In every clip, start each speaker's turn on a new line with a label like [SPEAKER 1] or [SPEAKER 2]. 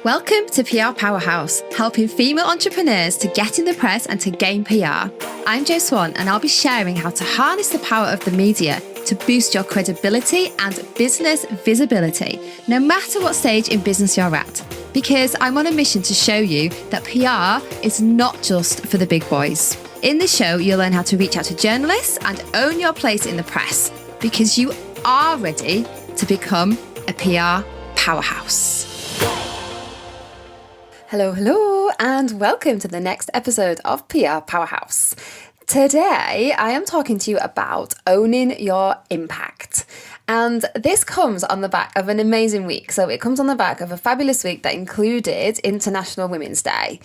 [SPEAKER 1] Welcome to PR Powerhouse, helping female entrepreneurs to get in the press and to gain PR. I'm Jo Swan, and I'll be sharing how to harness the power of the media to boost your credibility and business visibility, no matter what stage in business you're at. Because I'm on a mission to show you that PR is not just for the big boys. In this show, you'll learn how to reach out to journalists and own your place in the press, because you are ready to become a PR powerhouse. Hello, and welcome to the next episode of PR Powerhouse. Today, I am talking to you about owning your impact. And this comes on the back of an amazing week. So it comes on the back of a fabulous week that included International Women's Day.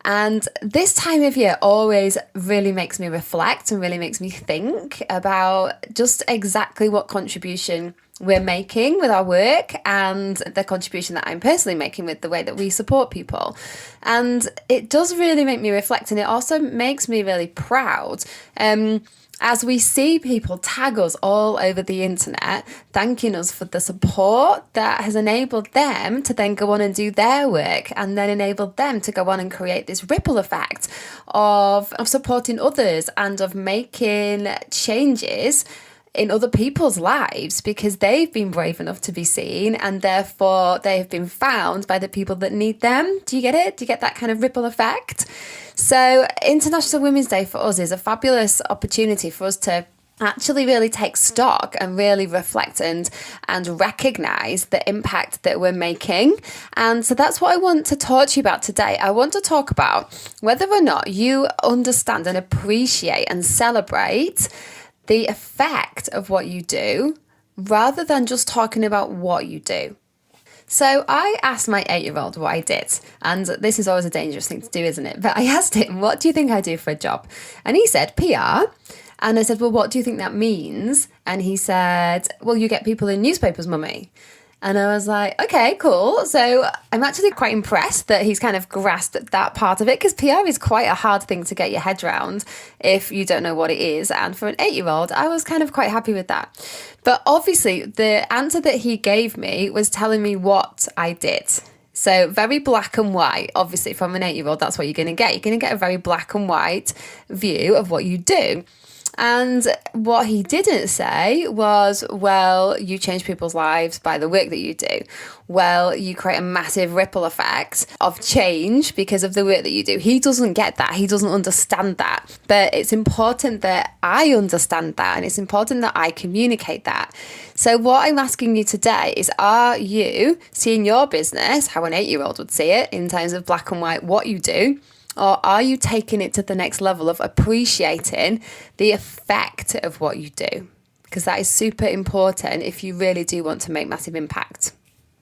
[SPEAKER 1] And this time of year always really makes me reflect and really makes me think about just exactly what contribution we're making with our work and the contribution that I'm personally making with the way that we support people. And it does really make me reflect, and it also makes me really proud. As we see people tag us all over the internet, thanking us for the support that has enabled them to then go on and do their work, and then enabled them to go on and create this ripple effect of supporting others and of making changes in other people's lives because they've been brave enough to be seen, and therefore they have been found by the people that need them. Do you get it? Do you get that kind of ripple effect? So International Women's Day for us is a fabulous opportunity for us to actually really take stock and really reflect and recognise the impact that we're making. And so that's what I want to talk to you about today. I want to talk about whether or not you understand and appreciate and celebrate the effect of what you do rather than just talking about what you do. So I asked my 8-year-old what I did, and this is always a dangerous thing to do, isn't it? But I asked him, what do you think I do for a job? And he said, PR. And I said, well, what do you think that means? And he said, well, you get people in newspapers, mummy. And I was like, okay, cool. So I'm actually quite impressed that he's kind of grasped that part of it, because PR is quite a hard thing to get your head around if you don't know what it is. And for an 8-year-old, I was kind of quite happy with that. But obviously, the answer that he gave me was telling me what I did. So very black and white. Obviously, from an 8-year-old, that's what you're going to get. You're going to get a very black and white view of what you do. And what he didn't say was, well, you change people's lives by the work that you do. Well, you create a massive ripple effect of change because of the work that you do. He doesn't get that. He doesn't understand that. But it's important that I understand that, and it's important that I communicate that. So what I'm asking you today is, are you seeing your business how an 8-year-old would see it in terms of black and white, what you do? Or are you taking it to the next level of appreciating the effect of what you do? Because that is super important if you really do want to make massive impact.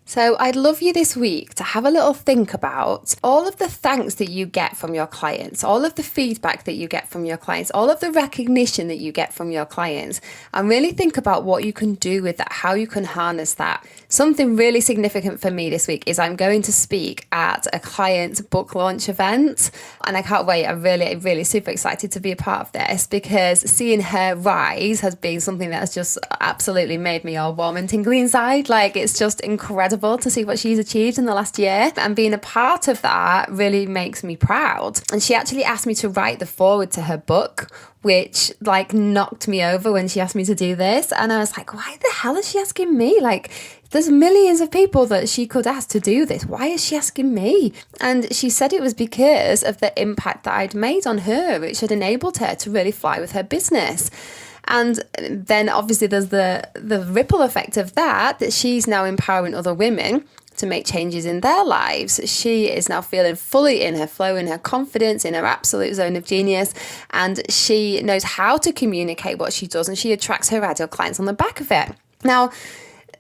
[SPEAKER 1] So I'd love you this week to have a little think about all of the thanks that you get from your clients, all of the feedback that you get from your clients, all of the recognition that you get from your clients, and really think about what you can do with that, how you can harness that. Something really significant for me this week is I'm going to speak at a client book launch event, and I can't wait. I'm really super excited to be a part of this, because seeing her rise has been something that has just absolutely made me all warm and tingly inside. Like, it's just incredible to see what she's achieved in the last year, and being a part of that really makes me proud. And she actually asked me to write the foreword to her book, which knocked me over when she asked me to do this. And I was like, why the hell is she asking me? There's millions of people that she could ask to do this. Why is she asking me? And she said it was because of the impact that I'd made on her, which had enabled her to really fly with her business. And then obviously there's the ripple effect of that she's now empowering other women to make changes in their lives. She is now feeling fully in her flow, in her confidence, in her absolute zone of genius, and she knows how to communicate what she does, and she attracts her ideal clients on the back of it. Now,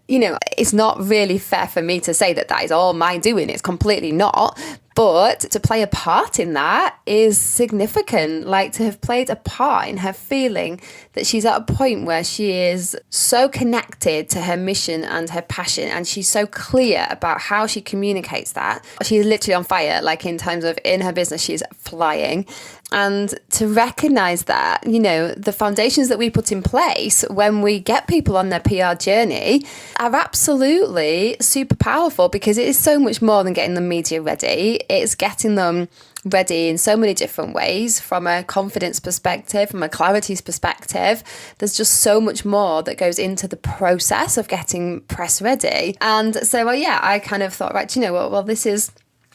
[SPEAKER 1] it's not really fair for me to say that is all my doing. It's completely not. But to play a part in that is significant, like to have played a part in her feeling that she's at a point where she is so connected to her mission and her passion, and she's so clear about how she communicates that. She's literally on fire, like in terms of in her business, she's flying. And to recognize that, the foundations that we put in place when we get people on their PR journey are absolutely super powerful, because it is so much more than getting the media ready. It's getting them ready in so many different ways, from a confidence perspective, from a clarity perspective. There's just so much more that goes into the process of getting press ready. And so, I kind of thought, right,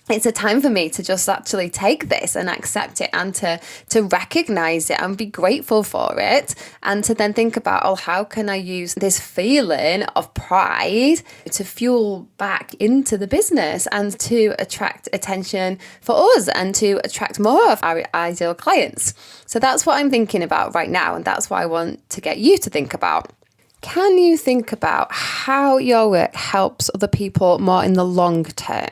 [SPEAKER 1] it's a time for me to just actually take this and accept it, and to recognize it and be grateful for it, and to then think about, how can I use this feeling of pride to fuel back into the business and to attract attention for us and to attract more of our ideal clients. So that's what I'm thinking about right now, and that's what I want to get you to think about. Can you think about how your work helps other people more in the long term?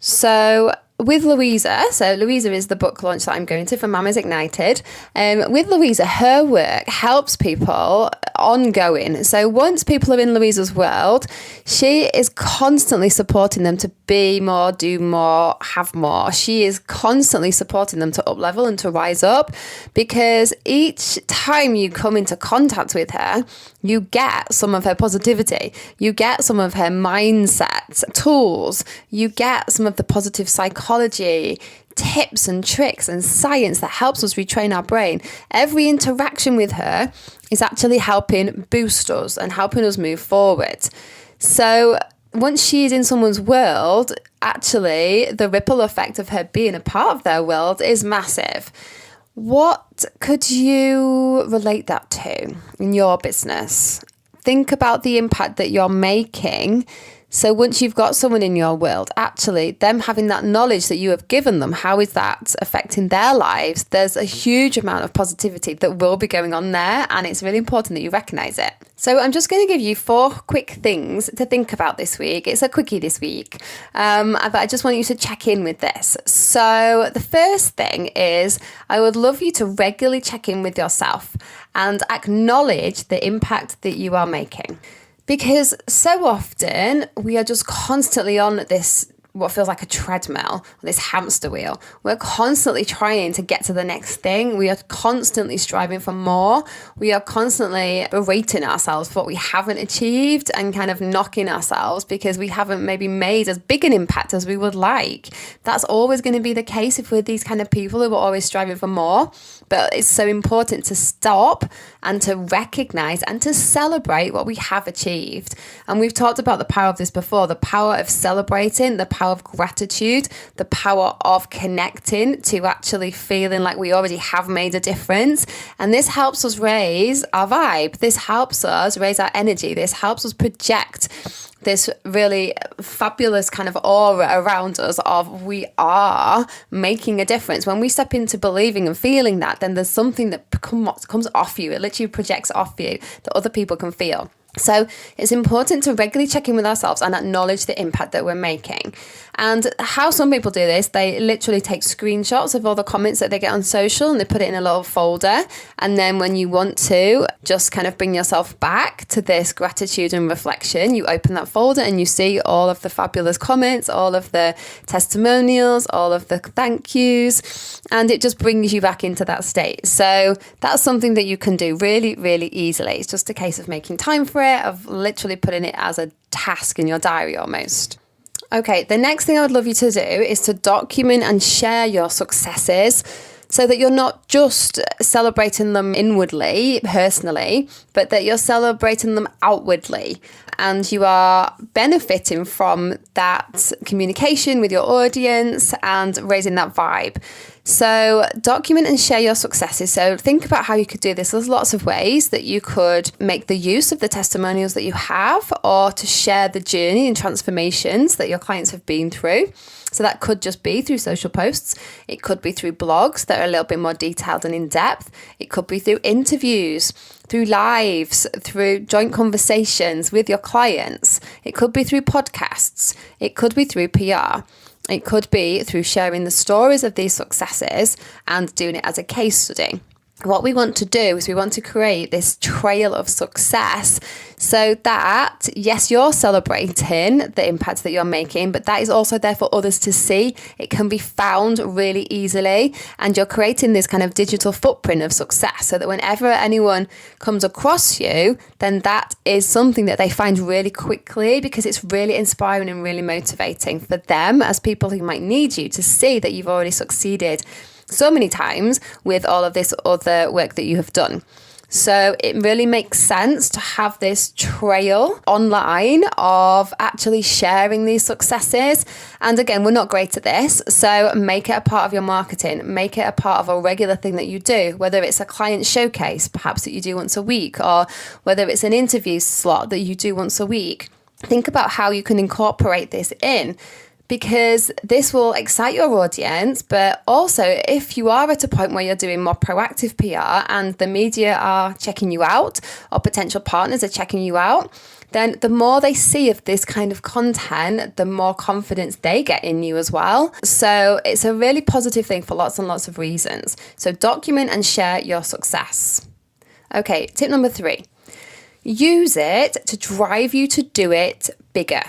[SPEAKER 1] So with Louisa is the book launch that I'm going to for Mamas Ignited. With Louisa, her work helps people ongoing. So once people are in Louisa's world, she is constantly supporting them to be more, do more, have more. She is constantly supporting them to up level and to rise up, because each time you come into contact with her, you get some of her positivity, you get some of her mindset tools, you get some of the positive psychology, tips and tricks and science that helps us retrain our brain. Every interaction with her is actually helping boost us and helping us move forward. So once she's in someone's world, actually the ripple effect of her being a part of their world is massive. What could you relate that to in your business? Think about the impact that you're making. So once you've got someone in your world, actually them having that knowledge that you have given them, how is that affecting their lives? There's a huge amount of positivity that will be going on there, and it's really important that you recognize it. So I'm just going to give you 4 quick things to think about this week. It's a quickie this week, but I just want you to check in with this. So the first thing is, I would love you to regularly check in with yourself and acknowledge the impact that you are making. Because so often we are just constantly on this, what feels like a treadmill, this hamster wheel. We're constantly trying to get to the next thing. We are constantly striving for more. We are constantly berating ourselves for what we haven't achieved and kind of knocking ourselves because we haven't maybe made as big an impact as we would like. That's always going to be the case if we're these kind of people who are always striving for more. But it's so important to stop and to recognize and to celebrate what we have achieved. And we've talked about the power of this before, the power of celebrating, the power of gratitude, the power of connecting to actually feeling like we already have made a difference. And this helps us raise our vibe. This helps us raise our energy. This helps us project this really fabulous kind of aura around us of we are making a difference. When we step into believing and feeling that, then there's something that comes off you. It literally projects off you that other people can feel. So it's important to regularly check in with ourselves and acknowledge the impact that we're making. And how some people do this, they literally take screenshots of all the comments that they get on social and they put it in a little folder. And then when you want to just kind of bring yourself back to this gratitude and reflection, you open that folder and you see all of the fabulous comments, all of the testimonials, all of the thank yous, and it just brings you back into that state. So that's something that you can do really, really easily. It's just a case of making time for it, of literally putting it as a task in your diary almost. Okay, the next thing I would love you to do is to document and share your successes so that you're not just celebrating them inwardly, personally, but that you're celebrating them outwardly. And you are benefiting from that communication with your audience and raising that vibe. So document and share your successes. So think about how you could do this. There's lots of ways that you could make the use of the testimonials that you have, or to share the journey and transformations that your clients have been through. So that could just be through social posts. It could be through blogs that are a little bit more detailed and in depth. It could be through interviews, through lives, through joint conversations with your clients. It could be through podcasts. It could be through PR. It could be through sharing the stories of these successes and doing it as a case study. What we want to do is we want to create this trail of success so that, yes, you're celebrating the impact that you're making, but that is also there for others to see. It can be found really easily, and you're creating this kind of digital footprint of success so that whenever anyone comes across you, then that is something that they find really quickly, because it's really inspiring and really motivating for them as people who might need you to see that you've already succeeded so many times with all of this other work that you have done. So it really makes sense to have this trail online of actually sharing these successes. And again, we're not great at this, so make it a part of your marketing, make it a part of a regular thing that you do, whether it's a client showcase, perhaps that you do once a week, or whether it's an interview slot that you do once a week. Think about how you can incorporate this in, because this will excite your audience. But also, if you are at a point where you're doing more proactive PR and the media are checking you out, or potential partners are checking you out, then the more they see of this kind of content, the more confidence they get in you as well. So it's a really positive thing for lots and lots of reasons. So document and share your success. Okay, tip number 3. Use it to drive you to do it bigger.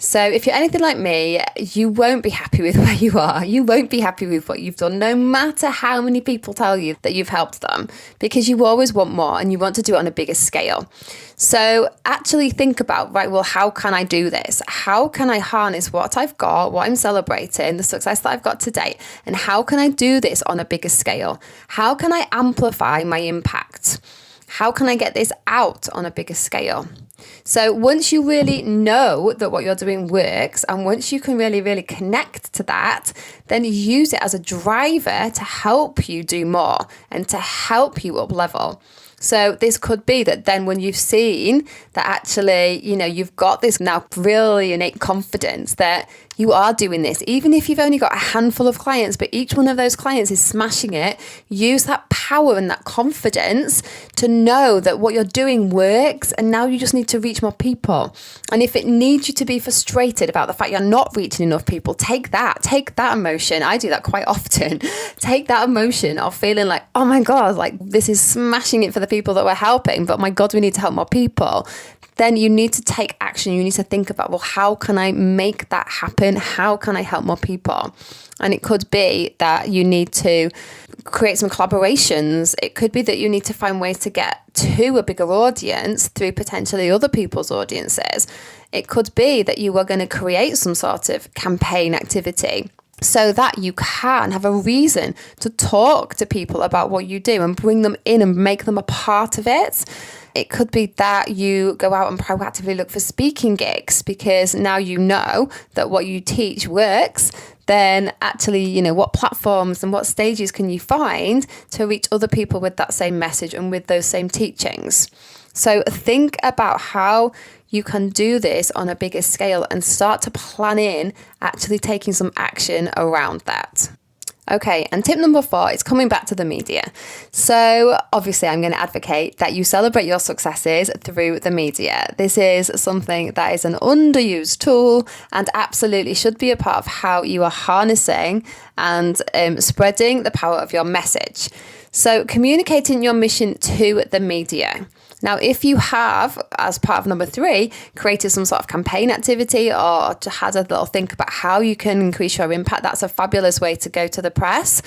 [SPEAKER 1] So if you're anything like me, you won't be happy with where you are. You won't be happy with what you've done, no matter how many people tell you that you've helped them, because you always want more and you want to do it on a bigger scale. So actually think about, right, well, how can I do this? How can I harness what I've got, what I'm celebrating, the success that I've got to date, and how can I do this on a bigger scale? How can I amplify my impact? How can I get this out on a bigger scale? So once you really know that what you're doing works, and once you can really, really connect to that, then use it as a driver to help you do more and to help you up level. So this could be that then when you've seen that actually, you've got this now really innate confidence that you are doing this, even if you've only got a handful of clients, but each one of those clients is smashing it, use that power and that confidence to know that what you're doing works, and now you just need to reach more people. And if it needs you to be frustrated about the fact you're not reaching enough people, take that emotion. I do that quite often. Take that emotion of feeling like, oh my God, like this is smashing it for the people that we're helping, but my God, we need to help more people. Then you need to take action. You need to think about, well, how can I make that happen? How can I help more people? And it could be that you need to create some collaborations. It could be that you need to find ways to get to a bigger audience through potentially other people's audiences. It could be that you are going to create some sort of campaign activity so that you can have a reason to talk to people about what you do and bring them in and make them a part of it. It could be that you go out and proactively look for speaking gigs, because now you know that what you teach works. Then actually, what platforms and what stages can you find to reach other people with that same message and with those same teachings? So think about how you can do this on a bigger scale and start to plan in actually taking some action around that. Okay, and tip number 4 is coming back to the media. So obviously I'm going to advocate that you celebrate your successes through the media. This is something that is an underused tool and absolutely should be a part of how you are harnessing and spreading the power of your message. So communicating your mission to the media. Now, if you have, as part of number 3, created some sort of campaign activity or had a little think about how you can increase your impact, that's a fabulous way to go to the press.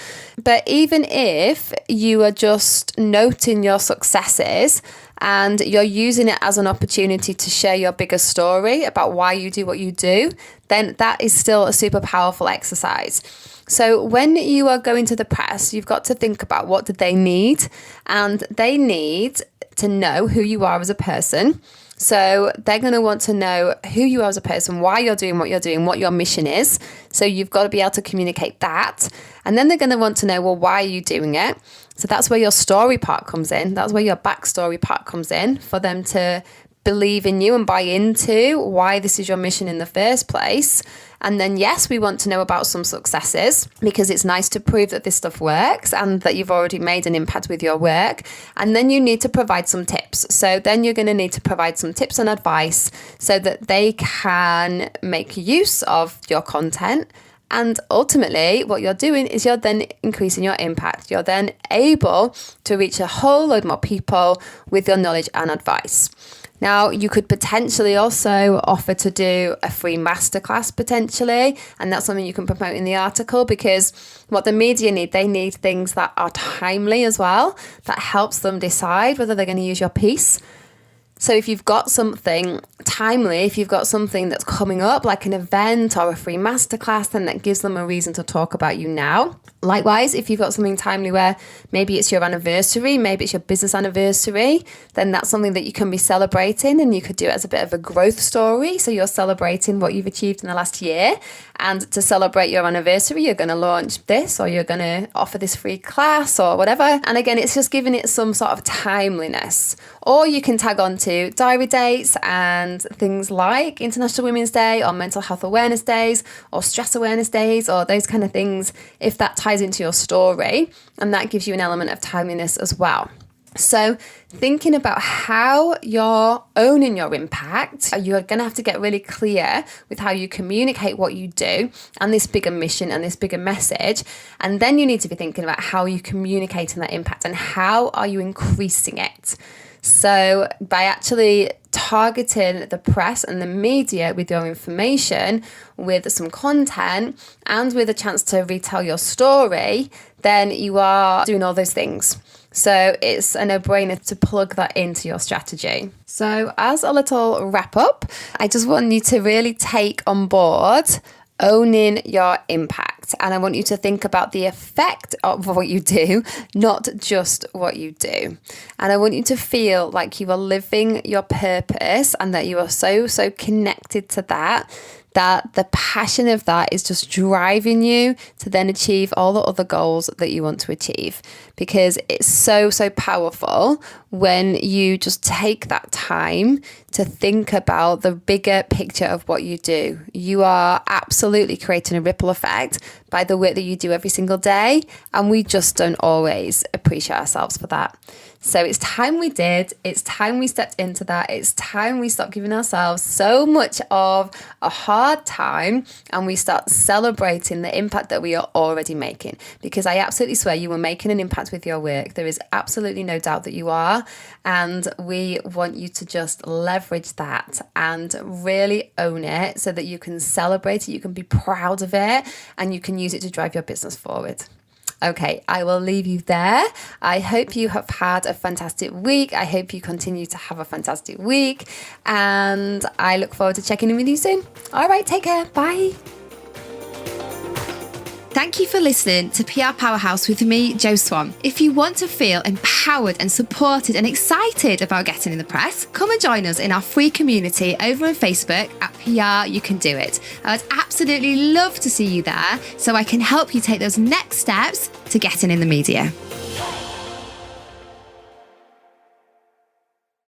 [SPEAKER 1] But even if you are just noting your successes and you're using it as an opportunity to share your bigger story about why you do what you do, then that is still a super powerful exercise. So when you are going to the press, you've got to think about what do they need, and they need to know who you are as a person. So they're going to want to know who you are as a person, why you're doing, what your mission is. So you've got to be able to communicate that. And then they're going to want to know, well, why are you doing it? So that's where your story part comes in. That's where your backstory part comes in, for them to believe in you and buy into why this is your mission in the first place. And then, yes, we want to know about some successes because it's nice to prove that this stuff works and that you've already made an impact with your work. And then you need to provide some tips. So then you're going to need to provide some tips and advice so that they can make use of your content. And ultimately, what you're doing is you're then increasing your impact. You're then able to reach a whole load more people with your knowledge and advice. Now, you could potentially also offer to do a free masterclass potentially, and that's something you can promote in the article, because what the media need, they need things that are timely as well, that helps them decide whether they're going to use your piece. So if you've got something timely, if you've got something that's coming up, like an event or a free masterclass, then that gives them a reason to talk about you now. Likewise, if you've got something timely where maybe it's your anniversary, maybe it's your business anniversary, then that's something that you can be celebrating, and you could do it as a bit of a growth story. So you're celebrating what you've achieved in the last year, and to celebrate your anniversary, you're going to launch this, or you're going to offer this free class or whatever. And again, it's just giving it some sort of timeliness. Or you can tag on to diary dates and things like International Women's Day or Mental Health Awareness Days or Stress Awareness Days or those kind of things, if that ties into your story, and that gives you an element of timeliness as well. So thinking about how you're owning your impact, you're going to have to get really clear with how you communicate what you do and this bigger mission and this bigger message. And then you need to be thinking about how you're communicating that impact and how are you increasing it. So by actually targeting the press and the media with your information, with some content and with a chance to retell your story, then you are doing all those things. So it's a no-brainer to plug that into your strategy. So as a little wrap up, I just want you to really take on board owning your impact. And I want you to think about the effect of what you do, not just what you do. And I want you to feel like you are living your purpose and that you are so connected to that the passion of that is just driving you to then achieve all the other goals that you want to achieve. Because it's so powerful when you just take that time to think about the bigger picture of what you do. You are absolutely creating a ripple effect by the work that you do every single day, and we just don't always appreciate ourselves for that. So it's time we did. It's time we stepped into that. It's time we stopped giving ourselves so much of a hard time and we start celebrating the impact that we are already making. Because I absolutely swear you are making an impact with your work. There is absolutely no doubt that you are. And we want you to just leverage that and really own it so that you can celebrate it, you can be proud of it, and you can use it to drive your business forward. Okay, I will leave you there. I hope you have had a fantastic week. I hope you continue to have a fantastic week. And I look forward to checking in with you soon. All right, take care. Bye. Thank you for listening to PR Powerhouse with me, Jo Swan. If you want to feel empowered and supported and excited about getting in the press, come and join us in our free community over on Facebook at PR You Can Do It. I would absolutely love to see you there so I can help you take those next steps to getting in the media.